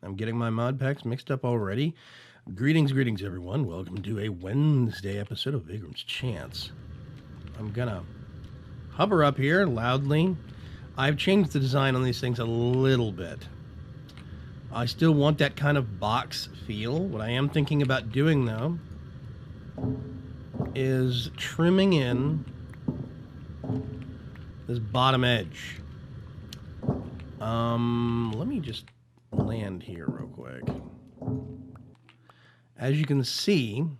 I'm getting my mod packs mixed up already. Greetings, everyone. Welcome to a Wednesday episode of Vaygrim's Chance. I'm gonna hover up here loudly. I've changed the design on these things a little bit. I still want that kind of box feel. What I am thinking about doing, though, is trimming in this bottom edge. Let me just land here real quick. As you can see, do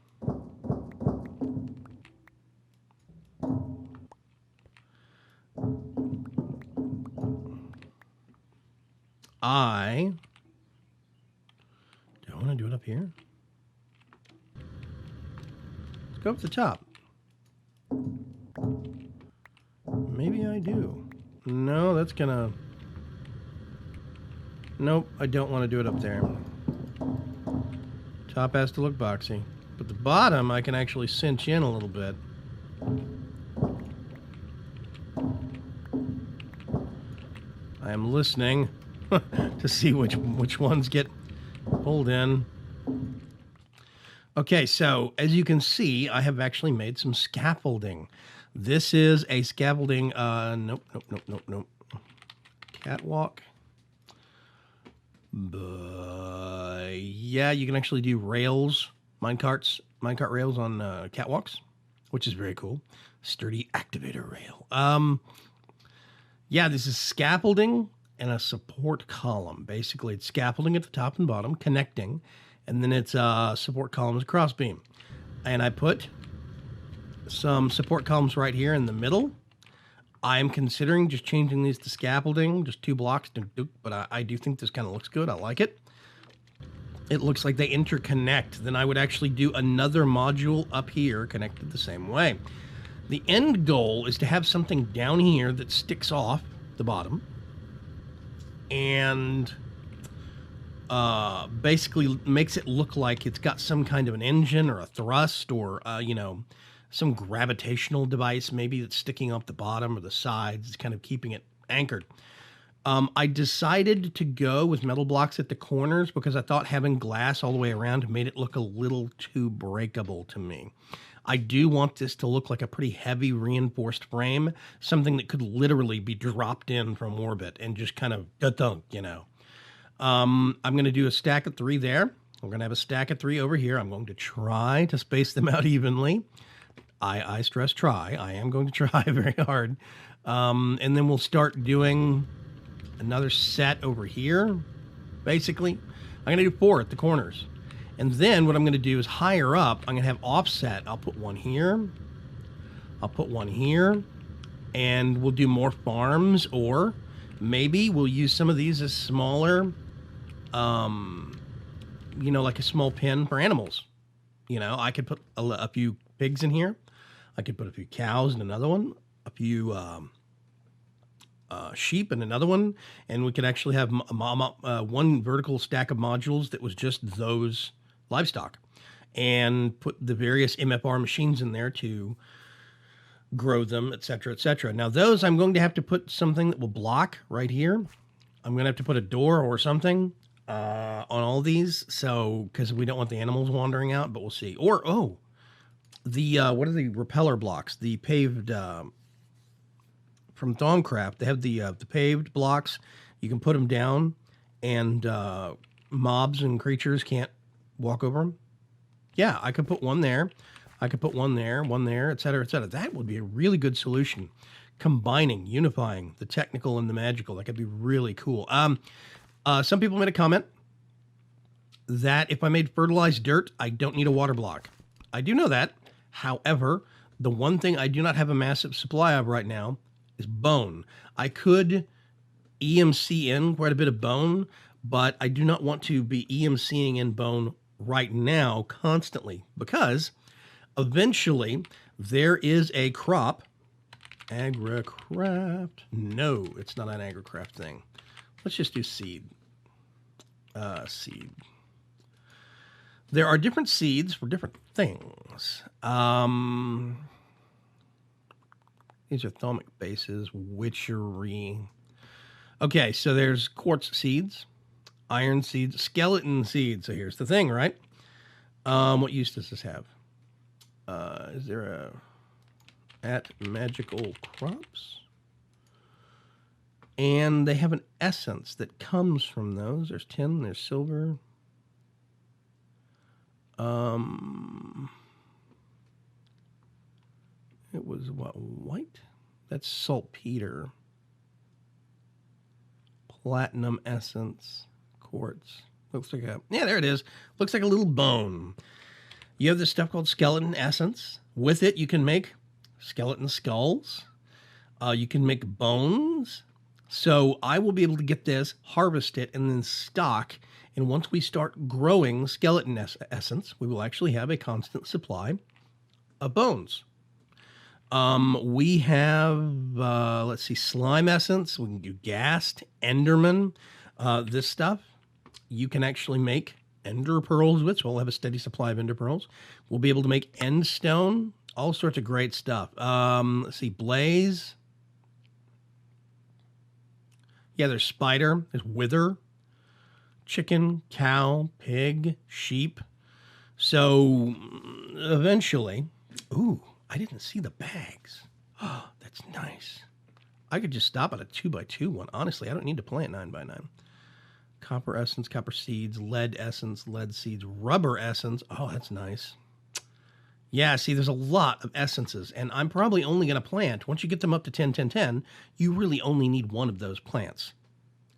I want to do it up here? Let's go up the top. Maybe I do. No, that's gonna... Nope, I don't want to do it up there. Top has to look boxy. But the bottom, I can actually cinch in a little bit. I am listening to see which ones get pulled in. Okay, so as you can see, I have actually made some scaffolding. This is a scaffolding, nope. Catwalk. But yeah, you can actually do rails, minecart rails on catwalks, which is very cool. Sturdy activator rail. Yeah, this is scaffolding and a support column. Basically, it's scaffolding at the top and bottom, connecting, and then it's support columns cross beam. And I put some support columns right here in the middle. I'm considering just changing these to scaffolding, just 2 blocks, but I do think this kind of looks good. I like it. It looks like they interconnect. Then I would actually do another module up here connected the same way. The end goal is to have something down here that sticks off the bottom and basically makes it look like it's got some kind of an engine or a thrust or, some gravitational device maybe that's sticking up the bottom or the sides, kind of keeping it anchored. I decided to go with metal blocks at the corners because I thought having glass all the way around made it look a little too breakable to me. I do want this to look like a pretty heavy reinforced frame, something that could literally be dropped in from orbit and just kind of da-thunk, I'm going to do a stack of 3 there. We're going to have a stack of 3 over here. I'm going to try to space them out evenly. I stress try. I am going to try very hard. And then we'll start doing another set over here, basically. I'm going to do 4 at the corners. And then what I'm going to do is higher up, I'm going to have offset. I'll put 1 here. I'll put 1 here. And we'll do more farms, or maybe we'll use some of these as smaller, like a small pen for animals. I could put a few pigs in here. I could put a few cows in another one, a few sheep in another one, and we could actually have one vertical stack of modules that was just those livestock, and put the various MFR machines in there to grow them, etc., etc. Now those I'm going to have to put something that will block right here. I'm going to have to put a door or something on all these, so because we don't want the animals wandering out, but we'll see. Or the what are the repeller blocks? The paved from Thaumcraft. They have the paved blocks. You can put them down, and mobs and creatures can't walk over them. Yeah, I could put 1 there. I could put 1 there, 1 there, etc., etc. That would be a really good solution. Unifying the technical and the magical. That could be really cool. Some people made a comment that if I made fertilized dirt, I don't need a water block. I do know that. However, the one thing I do not have a massive supply of right now is bone. I could EMC in quite a bit of bone, but I do not want to be EMCing in bone right now constantly, because eventually there is a crop. Agricraft. No, it's not an Agricraft thing. Let's just do seed. Seed. There are different seeds for different things. These are thalmic bases, witchery. Okay, so there's quartz seeds. Iron seeds, skeleton seeds. So here's the thing, right? What use does this have? Is there a at magical crops? And they have an essence that comes from those. There's tin, there's silver. It was what, white? That's saltpeter. Platinum essence, quartz. Looks like a, yeah, there it is. Looks like a little bone. You have this stuff called skeleton essence. With it, you can make skeleton skulls. You can make bones. So I will be able to get this, harvest it, and then stock. And once we start growing skeleton essence, we will actually have a constant supply of bones. We have, let's see, slime essence. We can do ghast, enderman, this stuff. You can actually make ender pearls with, so we'll have a steady supply of ender pearls. We'll be able to make end stone, all sorts of great stuff. Let's see, blaze. Yeah, there's spider, there's wither, chicken, cow, pig, sheep. So eventually, ooh, I didn't see the bags. Oh, that's nice. I could just stop at a 2x2 one. Honestly, I don't need to plant 9x9. Copper essence, copper seeds, lead essence, lead seeds, rubber essence. Oh, that's nice. Yeah, see, there's a lot of essences, and I'm probably only going to plant, once you get them up to 10, 10, 10, you really only need one of those plants.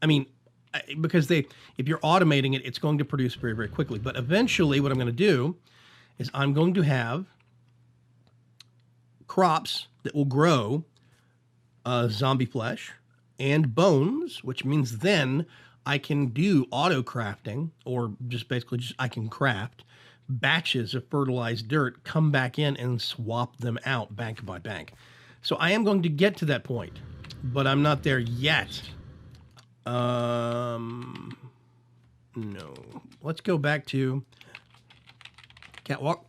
I mean, because if you're automating it, it's going to produce very, very quickly. But eventually, what I'm going to do is I'm going to have crops that will grow zombie flesh and bones, which means then I can do auto crafting, or just basically I can craft batches of fertilized dirt, come back in and swap them out bank by bank. So I am going to get to that point, but I'm not there yet. No. Let's go back to catwalk.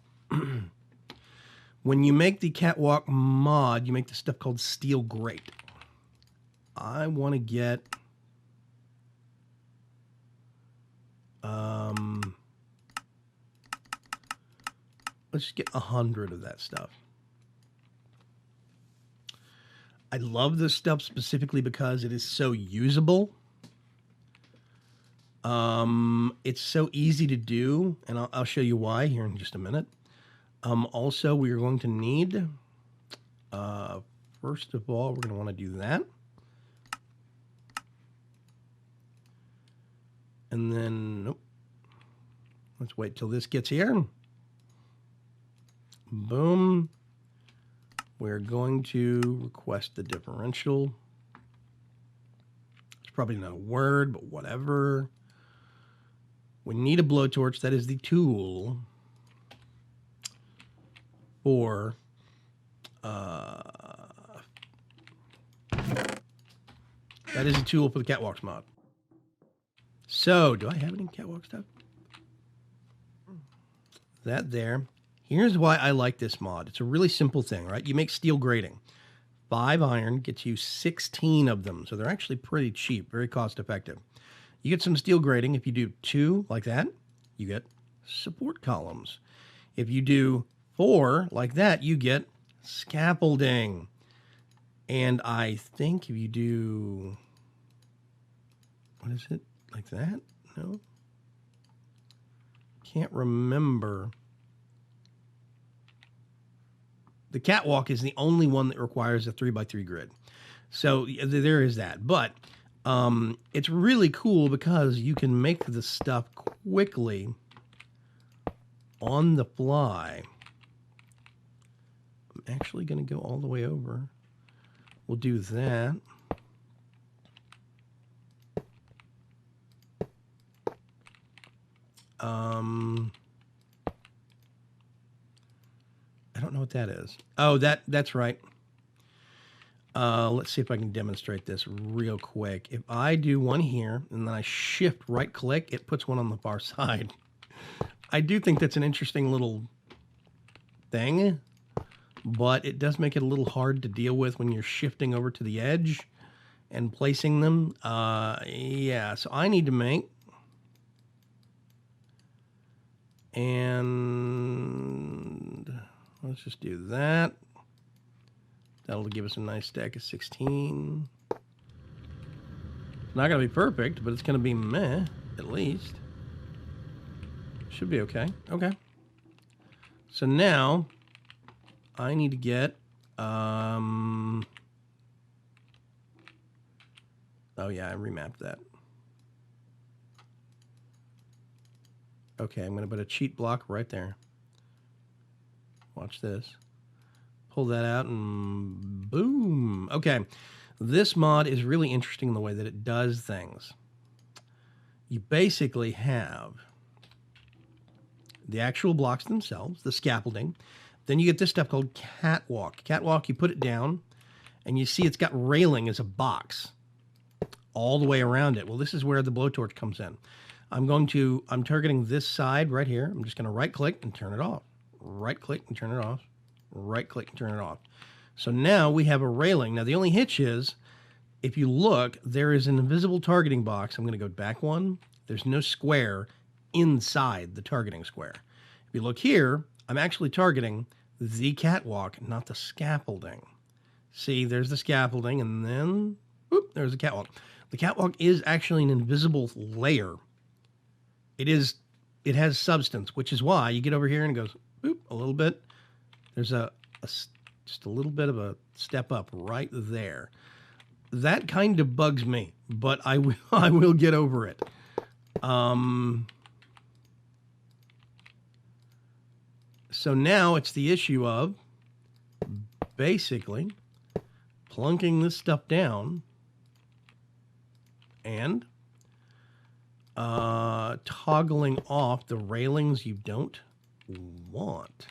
When you make the catwalk mod, you make the stuff called steel grate. I want to get let's just get 100 of that stuff. I love this stuff specifically because it is so usable. It's so easy to do, and I'll show you why here in just a minute. Also, we are going to need, first of all, we're going to want to do that. And then, nope. Let's wait till this gets here. Boom. We're going to request the differential. It's probably not a word, but whatever. We need a blowtorch. That is the tool for that is a tool for the catwalks mod. So, do I have any catwalk stuff? That there. Here's why I like this mod. It's a really simple thing, right? You make steel grating. 5 iron gets you 16 of them. So they're actually pretty cheap, very cost effective. You get some steel grating. If you do 2 like that, you get support columns. If you do 4 like that, you get scaffolding. And I think if you do, what is it? Like that? No? Can't remember. The catwalk is the only one that requires a 3x3 grid. So there is that. But it's really cool because you can make this stuff quickly on the fly. I'm actually going to go all the way over. We'll do that. I don't know what that is. Oh, that's right. Let's see if I can demonstrate this real quick. If I do one here and then I shift right click, it puts one on the far side. I do think that's an interesting little thing, but it does make it a little hard to deal with when you're shifting over to the edge and placing them. Yeah, so I need to make And let's just do that. That'll give us a nice stack of 16. Not going to be perfect, but it's going to be meh, at least. Should be okay. Okay. So now, I need to get... oh yeah, I remapped that. Okay, I'm going to put a cheat block right there. Watch this. Pull that out and boom. Okay, this mod is really interesting in the way that it does things. You basically have the actual blocks themselves, the scaffolding. Then you get this stuff called catwalk. Catwalk, you put it down, and you see it's got railing as a box all the way around it. Well, this is where the blowtorch comes in. I'm targeting this side right here. I'm just going to right-click and turn it off. Right-click and turn it off. Right-click and turn it off. So now we have a railing. Now, the only hitch is, if you look, there is an invisible targeting box. I'm going to go back one. There's no square inside the targeting square. If you look here, I'm actually targeting the catwalk, not the scaffolding. See, there's the scaffolding, and then, whoop, there's the catwalk. The catwalk is actually an invisible layer. It has substance, which is why you get over here and it goes, boop, a little bit. There's just a little bit of a step up right there. That kind of bugs me, but I will get over it. So now it's the issue of basically plunking this stuff down and toggling off the railings you don't want.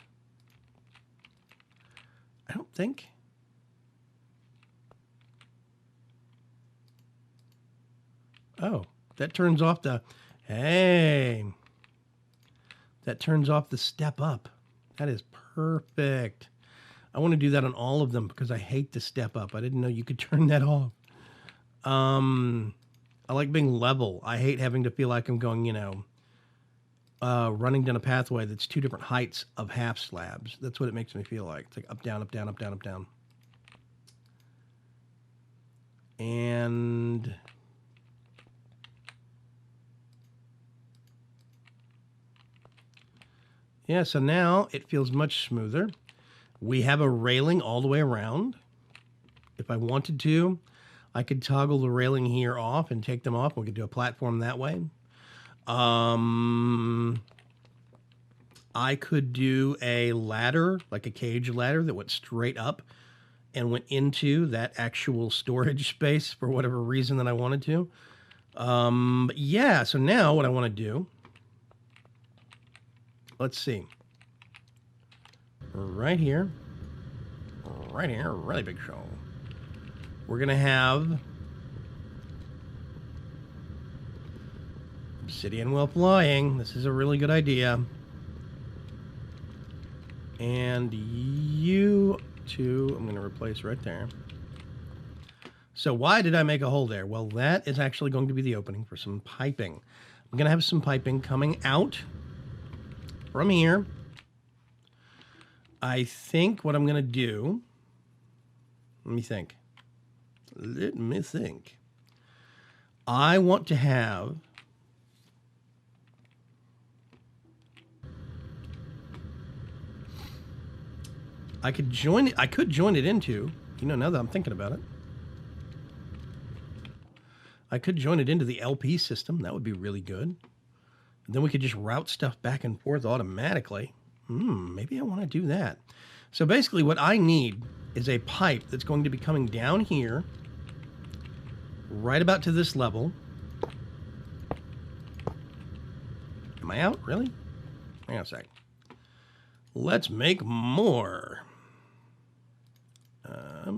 I don't think. Oh, that turns off the, hey, that turns off the step up. That is perfect. I want to do that on all of them because I hate the step up. I didn't know you could turn that off. I like being level. I hate having to feel like I'm going, you know, running down a pathway that's two different heights of half slabs. That's what it makes me feel like. It's like up, down, up, down, up, down, up, down. And yeah, so now it feels much smoother. We have a railing all the way around. If I wanted to, I could toggle the railing here off and take them off. We could do a platform that way. I could do a ladder, like a cage ladder that went straight up and went into that actual storage space for whatever reason that I wanted to. But yeah, so now what I want to do, let's see. Right here, really big show. We're going to have obsidian while flying. This is a really good idea. And you two, I'm going to replace right there. So why did I make a hole there? Well, that is actually going to be the opening for some piping. I'm going to have some piping coming out from here. I think what I'm going to do, let me think. I want to have I could join it into, you know, now that I'm thinking about it, I could join it into the LP system. That would be really good. And then we could just route stuff back and forth automatically. Maybe I want to do that. So basically what I need is a pipe that's going to be coming down here, right about to this level. Am I out? Really? Hang on a sec. Let's make more. There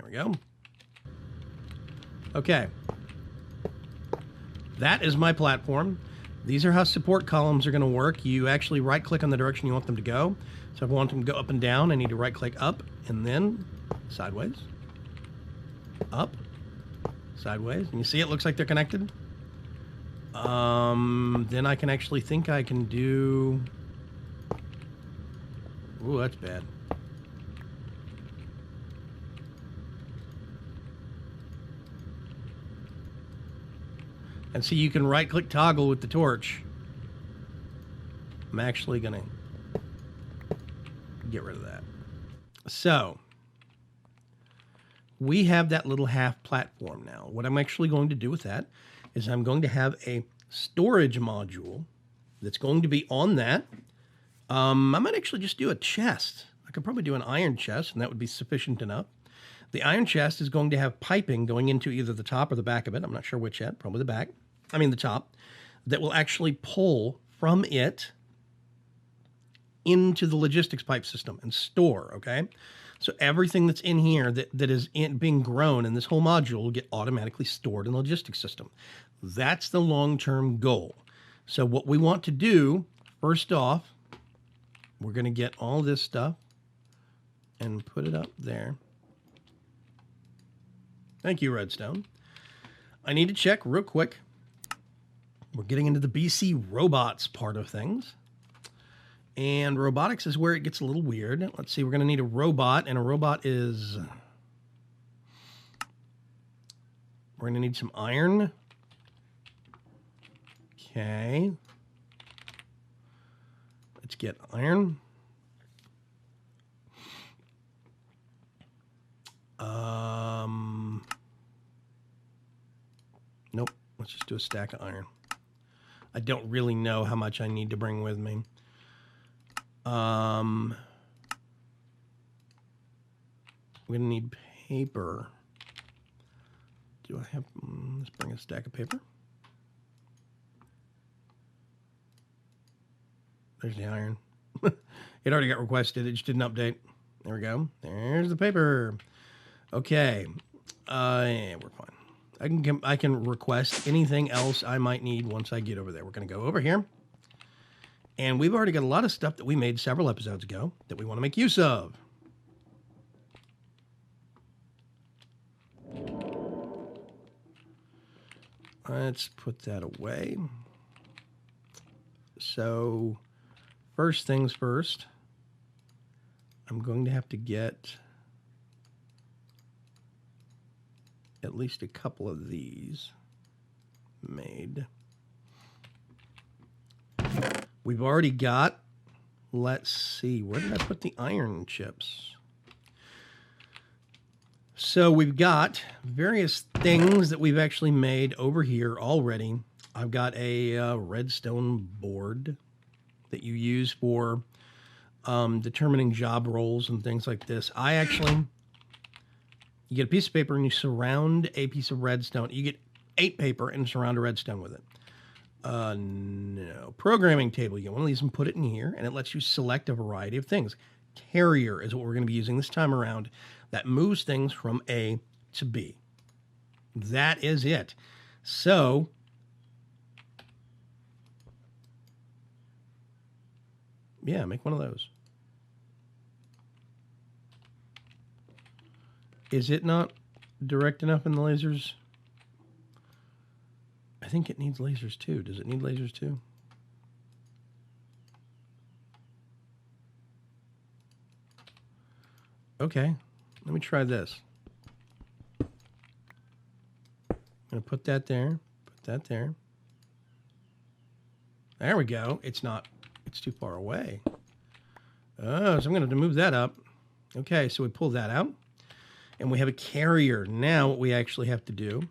we go. Okay. That is my platform. These are how support columns are going to work. You actually right-click on the direction you want them to go. So if I want them to go up and down, I need to right-click up and then sideways. Up, sideways. And you see it looks like they're connected? Then I can actually think I can do... Ooh, that's bad. And see, you can right-click toggle with the torch. I'm actually going to get rid of that. So, we have that little half platform now. What I'm actually going to do with that is I'm going to have a storage module that's going to be on that. I might actually just do a chest. I could probably do an iron chest, and that would be sufficient enough. The iron chest is going to have piping going into either the top or the back of it. I'm not sure which yet, probably the back. I mean the top. That will actually pull from it into the logistics pipe system and store, okay? So everything that's in here that is being grown in this whole module will get automatically stored in the logistics system. That's the long-term goal. So what we want to do, first off, we're going to get all this stuff and put it up there. Thank you, Redstone. I need to check real quick. We're getting into the BC robots part of things. And robotics is where it gets a little weird. Let's see, we're going to need a robot, and a robot is... We're going to need some iron. Okay. Let's get iron. Nope. Let's just do a stack of iron. I don't really know how much I need to bring with me. We're going to need paper. Do I have... let's bring a stack of paper. There's the iron. It already got requested. It just didn't update. There we go. There's the paper. Okay. Yeah, we're fine. I can request anything else I might need once I get over there. We're going to go over here. And we've already got a lot of stuff that we made several episodes ago that we want to make use of. Let's put that away. So, first things first, I'm going to have to get at least a couple of these made. We've already got, let's see, where did I put the iron chips? So we've got various things that we've actually made over here already. I've got a redstone board that you use for determining job roles and things like this. You get a piece of paper and you surround a piece of redstone. You get 8 paper and surround a redstone with it. No. Programming table. You get one of these and put it in here, and it lets you select a variety of things. Carrier is what we're going to be using this time around. That moves things from A to B. That is it. So, yeah, make one of those. Is it not direct enough in the lasers? I think it needs lasers too. Does it need lasers too? Okay, let me try this. I'm going to put that there, put that there. There we go. It's not, it's too far away. Oh, so I'm going to have to move that up. Okay, so we pull that out. And we have a carrier. Now what we actually have to do,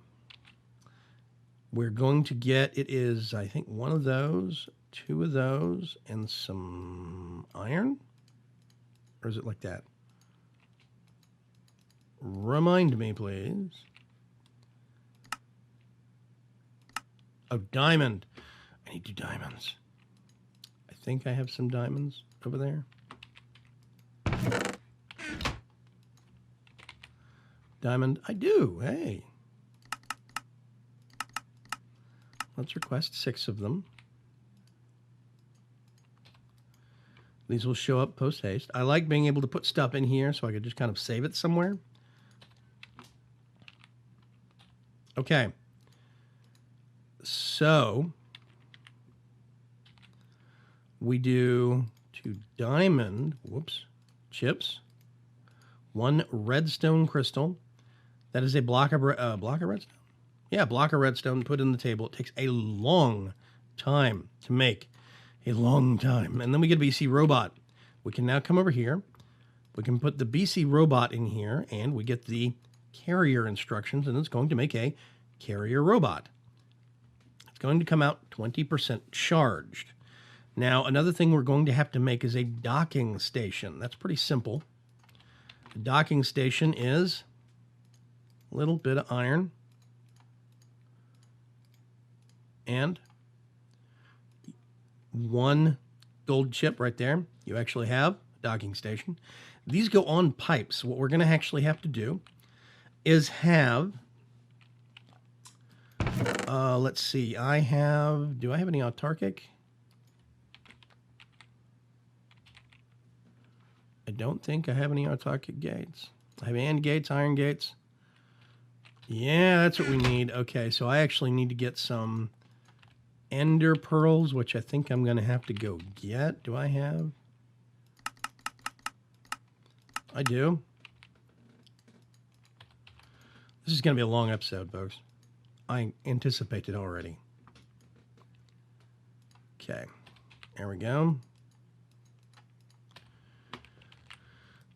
we're going to get, it is, I think, one of those, 2 of those, and some iron? Or is it like that? Remind me, please. Oh, diamond. I need 2 diamonds. I think I have some diamonds over there. Diamond, I do. Hey. Let's request 6 of them. These will show up post haste. I like being able to put stuff in here so I could just kind of save it somewhere. Okay. So we do 2 diamond, chips, 1 redstone crystal. That is a block of redstone. Yeah, block of redstone put in the table. It takes a long time to make, a long time. And then we get a BC robot. We can now come over here. We can put the BC robot in here, and we get the carrier instructions, and it's going to make a carrier robot. It's going to come out 20% charged. Now, another thing we're going to have to make is a docking station. That's pretty simple. The docking station is a little bit of iron and 1 gold chip right there. You actually have a docking station. These go on pipes. What we're going to actually have to do is have, let's see, do I have any autarkic? I don't think I have any autarkic gates. I have AND gates, iron gates. Yeah, that's what we need. Okay, so I actually need to get some ender pearls, which I think I'm going to have to go get. Do I have? I do. This is going to be a long episode, folks. I anticipate it already. Okay, there we go.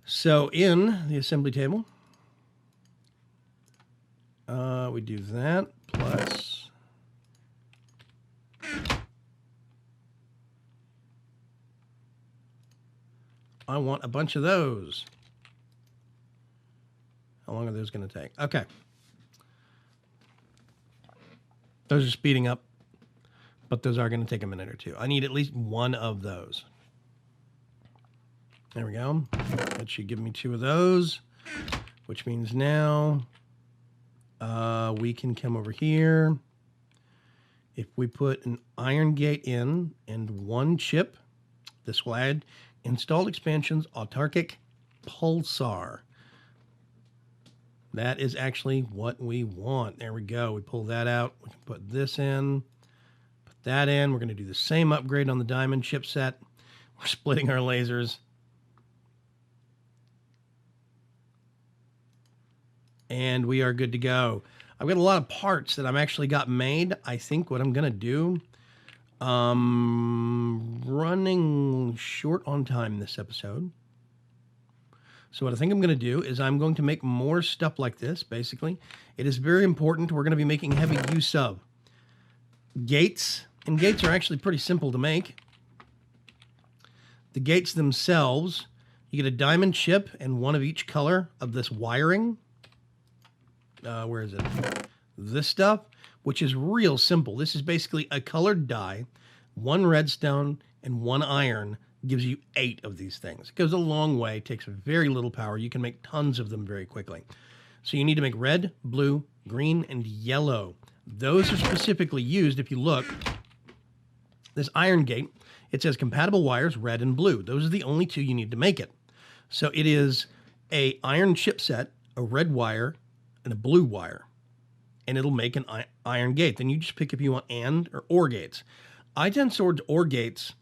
So in the assembly table, we do that plus I want a bunch of those. How long are those going to take? Okay. Those are speeding up, but those are going to take a minute or two. I need at least 1 of those. There we go. That should give me 2 of those, which means now we can come over here. If we put an iron gate in and 1 chip, this will add installed expansions, autarkic pulsar. That is actually what we want. There we go. We pull that out. We can put this in, put that in. We're going to do the same upgrade on the diamond chipset. We're splitting our lasers. And we are good to go. I've got a lot of parts that I've actually got made. I think what I'm going to do, running short on time this episode. So what I think I'm going to do is I'm going to make more stuff like this, basically. It is very important. We're going to be making heavy use of gates. And gates are actually pretty simple to make. The gates themselves, you get a diamond chip and 1 of each color of this wiring. Where is it? This stuff, which is real simple. This is basically a colored dye, 1 redstone, and 1 iron. Gives you 8 of these things. It goes a long way, takes very little power. You can make tons of them very quickly. So you need to make red, blue, green, and yellow. Those are specifically used, if you look, this iron gate, it says compatible wires, red and blue. Those are the only 2 you need to make it. So it is a iron chipset, a red wire, and a blue wire. And it'll make an iron gate. Then you just pick if you want AND or OR gates. I tend towards OR gates,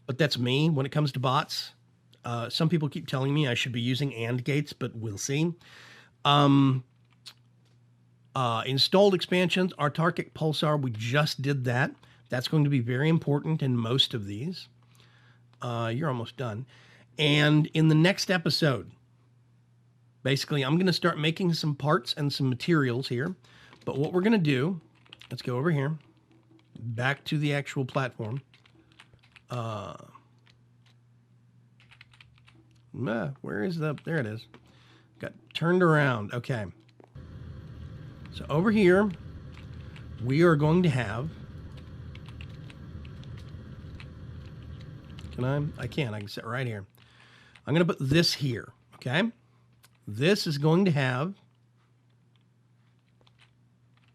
but that's me when it comes to bots. Some people keep telling me I should be using AND gates, but we'll see. Installed expansions, autarkic pulsar, we just did that. That's going to be very important in most of these. You're almost done. And in the next episode, basically, I'm going to start making some parts and some materials here. But what we're going to do, let's go over here, back to the actual platform. Where is the, there it is. Got turned around. Okay. So over here, we are going to have, I can sit right here. I'm going to put this here. Okay. This is going to have,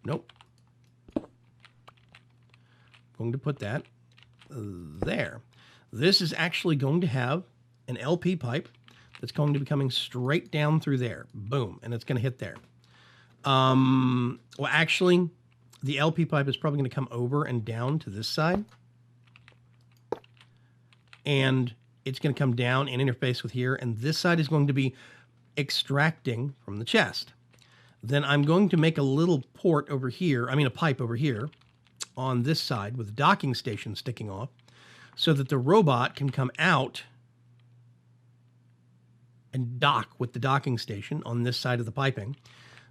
nope. Going to put that there. This is actually going to have an LP pipe that's going to be coming straight down through there. Boom. And it's going to hit there. Well, actually, the LP pipe is probably going to come over and down to this side. And it's going to come down and interface with here. And this side is going to be extracting from the chest. Then I'm going to make a little port over here, a pipe over here on this side with a docking station sticking off so that the robot can come out and dock with the docking station on this side of the piping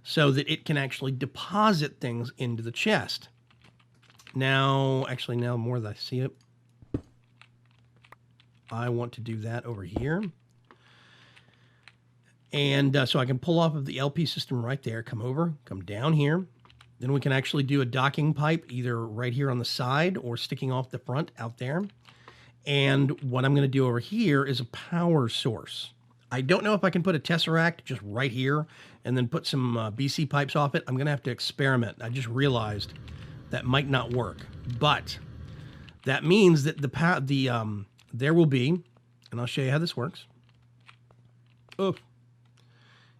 so that it can actually deposit things into the chest. Now more that I see it, I want to do that over here. And so I can pull off of the LP system right there, come over, come down here. Then we can actually do a docking pipe either right here on the side or sticking off the front out there. And what I'm going to do over here is a power source. I don't know if I can put a Tesseract just right here and then put some BC pipes off it. I'm going to have to experiment. I just realized that might not work. But that means that there will be, and I'll show you how this works. Oh.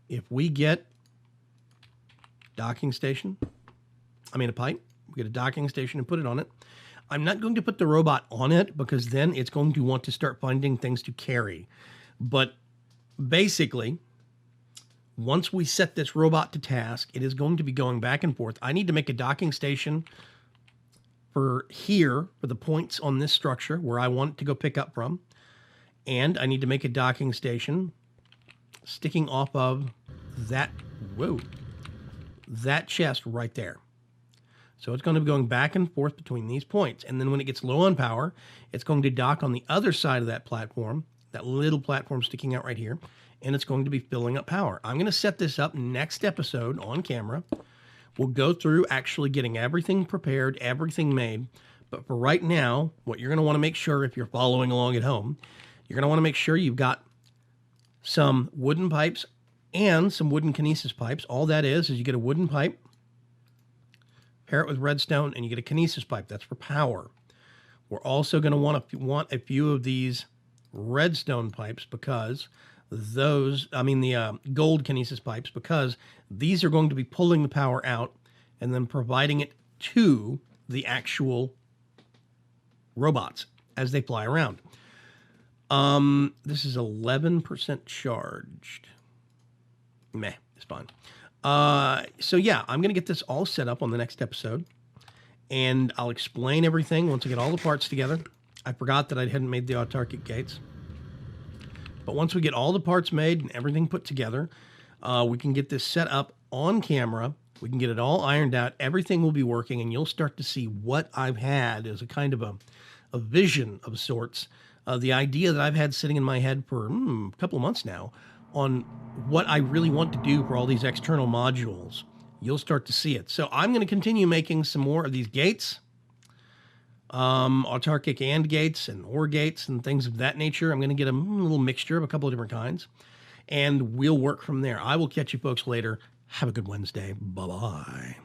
If we get docking station, a pipe, we get a docking station and put it on it. I'm not going to put the robot on it because then it's going to want to start finding things to carry. But basically, once we set this robot to task, it is going to be going back and forth. I need to make a docking station for here, for the points on this structure where I want it to go pick up from. And I need to make a docking station sticking off of that chest right there. So it's going to be going back and forth between these points. And then when it gets low on power, it's going to dock on the other side of that platform, that little platform sticking out right here, and it's going to be filling up power. I'm going to set this up next episode on camera. We'll go through actually getting everything prepared, everything made. But for right now, what you're going to want to make sure, if you're following along at home, you're going to want to make sure you've got some wooden pipes and some wooden kinesis pipes. All that is you get a wooden pipe, pair it with redstone, and you get a kinesis pipe. That's for power. We're also going to want a few of these redstone pipes because the gold kinesis pipes, because these are going to be pulling the power out and then providing it to the actual robots as they fly around. This is 11% charged. Meh, it's fine. So yeah, I'm going to get this all set up on the next episode, and I'll explain everything once I get all the parts together. I forgot that I hadn't made the autarkic gates. But once we get all the parts made and everything put together, we can get this set up on camera. We can get it all ironed out. Everything will be working, and you'll start to see what I've had as a kind of a vision of sorts. The idea that I've had sitting in my head for a couple of months now on what I really want to do for all these external modules. You'll start to see it. So I'm going to continue making some more of these gates, autarkic and gates and ore gates and things of that nature. I'm going to get a little mixture of a couple of different kinds, and we'll work from there. I will catch you folks later. Have a good Wednesday. Bye-bye.